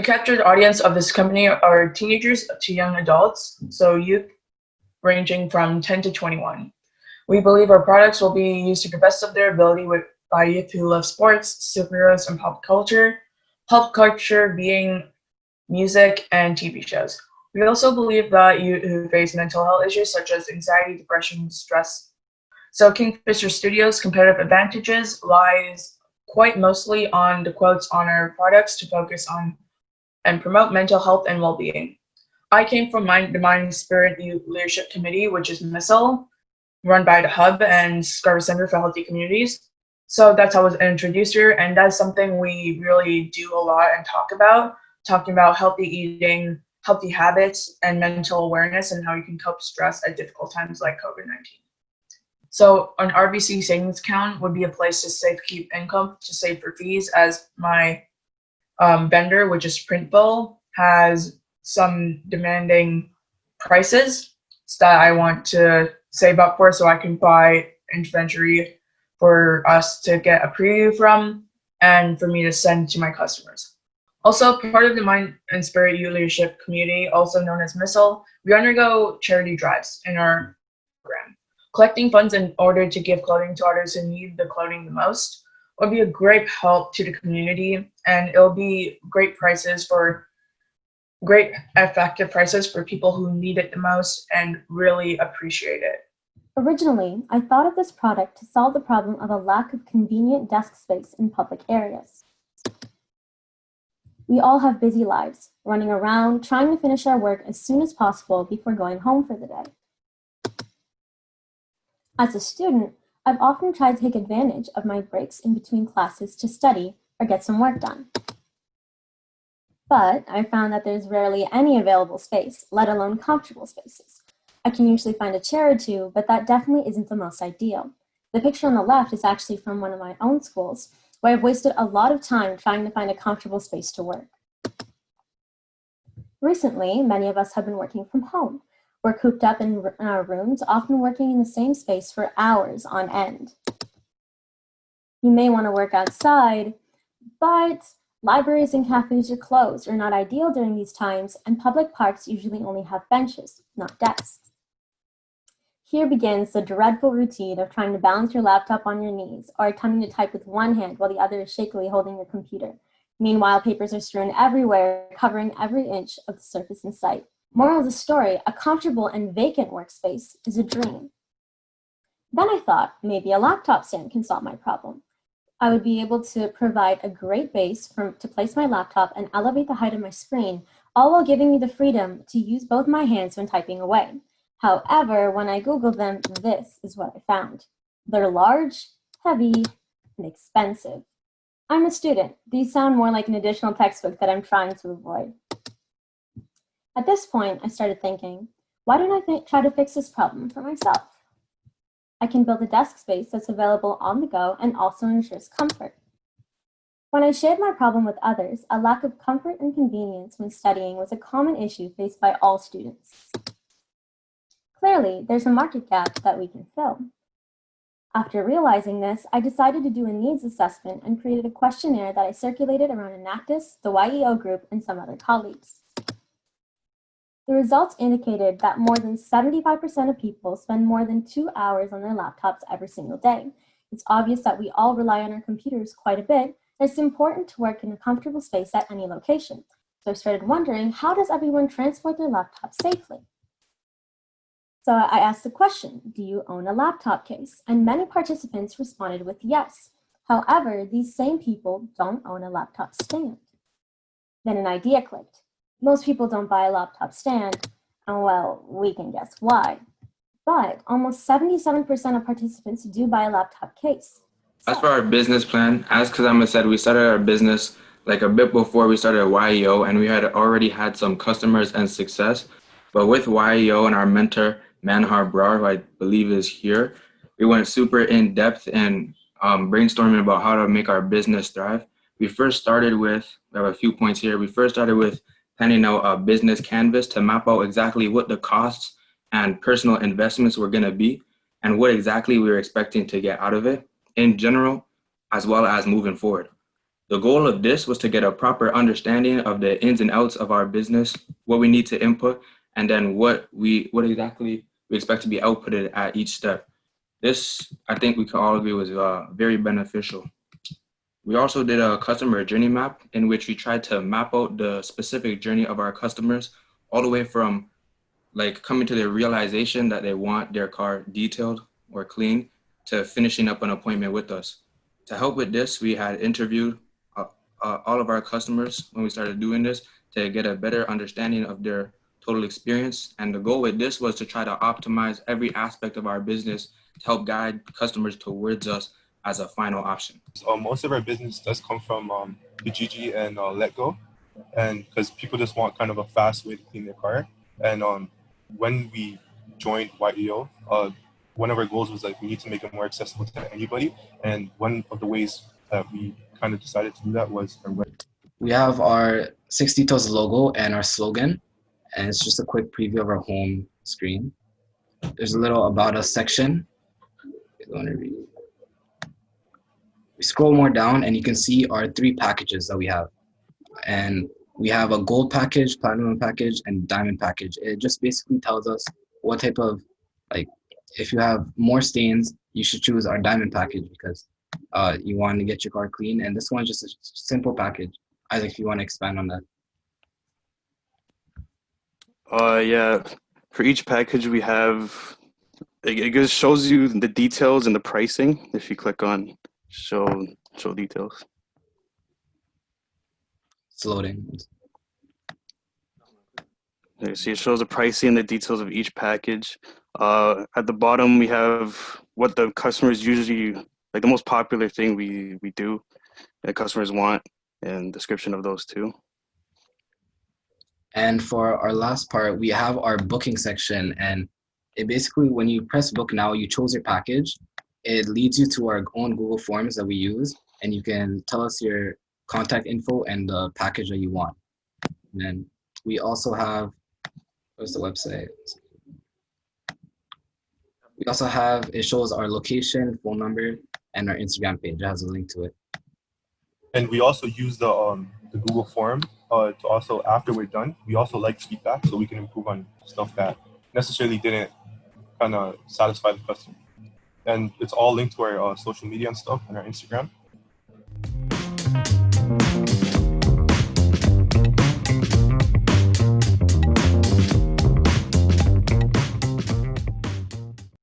The captured audience of this company are teenagers to young adults, so youth ranging from 10 to 21. We believe our products will be used to the best of their ability by youth who love sports, superheroes, and pop culture being music, and TV shows. We also believe that youth who face mental health issues such as anxiety, depression, stress. So Kingfisher Studios' competitive advantages lies quite mostly on the quotes on our products to focus on and promote mental health and well-being. I came from the Mind Spirit Youth Leadership Committee, which is MISL, run by the Hub and Scarborough Center for Healthy Communities. So that's how I was introduced here, and that's something we really do a lot and talking about healthy eating, healthy habits, and mental awareness, and how you can cope stress at difficult times like COVID-19. So an RBC savings account would be a place to keep income, to save for fees, as my vendor, which is Printful, has some demanding prices that I want to save up for so I can buy inventory for us to get a preview from and for me to send to my customers. Also, part of the Mind and Spirit Youth Leadership Community, also known as MISL, we undergo charity drives in our program. Collecting funds in order to give clothing to others who need the clothing the most would be a great help to the community, and it'll be great effective prices for people who need it the most and really appreciate it. Originally, I thought of this product to solve the problem of a lack of convenient desk space in public areas. We all have busy lives, running around, trying to finish our work as soon as possible before going home for the day. As a student, I've often tried to take advantage of my breaks in between classes to study or get some work done. But I found that there's rarely any available space, let alone comfortable spaces. I can usually find a chair or two, but that definitely isn't the most ideal. The picture on the left is actually from one of my own schools, where I've wasted a lot of time trying to find a comfortable space to work. Recently, many of us have been working from home. We're cooped up in our rooms, often working in the same space for hours on end. You may want to work outside, but libraries and cafes are closed or not ideal during these times, and public parks usually only have benches, not desks. Here begins the dreadful routine of trying to balance your laptop on your knees or attempting to type with one hand while the other is shakily holding your computer. Meanwhile, papers are strewn everywhere, covering every inch of the surface in sight. Moral of the story, a comfortable and vacant workspace is a dream. Then I thought maybe a laptop stand can solve my problem. I would be able to provide a great base to place my laptop and elevate the height of my screen, all while giving me the freedom to use both my hands when typing away. However, when I Googled them, this is what I found. They're large, heavy, and expensive. I'm a student. These sound more like an additional textbook that I'm trying to avoid. At this point, I started thinking, why don't I try to fix this problem for myself? I can build a desk space that's available on the go and also ensures comfort. When I shared my problem with others, a lack of comfort and convenience when studying was a common issue faced by all students. Clearly, there's a market gap that we can fill. After realizing this, I decided to do a needs assessment and created a questionnaire that I circulated around Enactus, the YEO group, and some other colleagues. The results indicated that more than 75% of people spend more than 2 hours on their laptops every single day. It's obvious that we all rely on our computers quite a bit, and it's important to work in a comfortable space at any location. So I started wondering, how does everyone transport their laptops safely? So I asked the question, do you own a laptop case? And many participants responded with yes. However, these same people don't own a laptop stand. Then an idea clicked. Most people don't buy a laptop stand, and well, we can guess why. But almost 77% of participants do buy a laptop case. As for our business plan, as Kazama said, we started our business like a bit before we started YEO, and we had already had some customers and success. But with YEO and our mentor, Manhar Brar, who I believe is here, we went super in depth and brainstorming about how to make our business thrive. We first started with, we have a few points here. We first started with planning out a business canvas to map out exactly what the costs and personal investments were going to be and what exactly we were expecting to get out of it in general, as well as moving forward. The goal of this was to get a proper understanding of the ins and outs of our business, what we need to input, and then what exactly we expect to be outputted at each step. This, I think we can all agree, was very beneficial. We also did a customer journey map in which we tried to map out the specific journey of our customers all the way from like coming to the realization that they want their car detailed or clean to finishing up an appointment with us. To help with this, we had interviewed all of our customers when we started doing this to get a better understanding of their total experience. And the goal with this was to try to optimize every aspect of our business to help guide customers towards us as a final option. Most of our business does come from Kijiji and Letgo, and because people just want kind of a fast way to clean their car. And when we joined YEO, one of our goals was like we need to make it more accessible to anybody. And one of the ways that we kind of decided to do that was our web. We have our 60 Toes logo and our slogan, and it's just a quick preview of our home screen. There's a little about us section. We scroll more down and you can see our 3 packages that we have. And we have a gold package, platinum package, and diamond package. It just basically tells us what type of, like, if you have more stains, you should choose our diamond package because you want to get your car clean. And this one's just a simple package. Isaac, if you want to expand on that. Yeah, for each package we have, it just shows you the details and the pricing. If you click on show details. It's loading. You see, it shows the pricing and the details of each package. At the bottom, we have what the customers usually, like the most popular thing we do that customers want, and description of those too. And for our last part, we have our booking section, and it basically, when you press book now, you chose your package. It leads you to our own Google Forms that we use, and you can tell us your contact info and the package that you want. And then we also have, where's the website? We also have, it shows our location, phone number, and our Instagram page. It has a link to it. And we also use the Google form to also, after we're done, we also like feedback so we can improve on stuff that necessarily didn't kind of satisfy the customer. And it's all linked to our social media and stuff and our Instagram.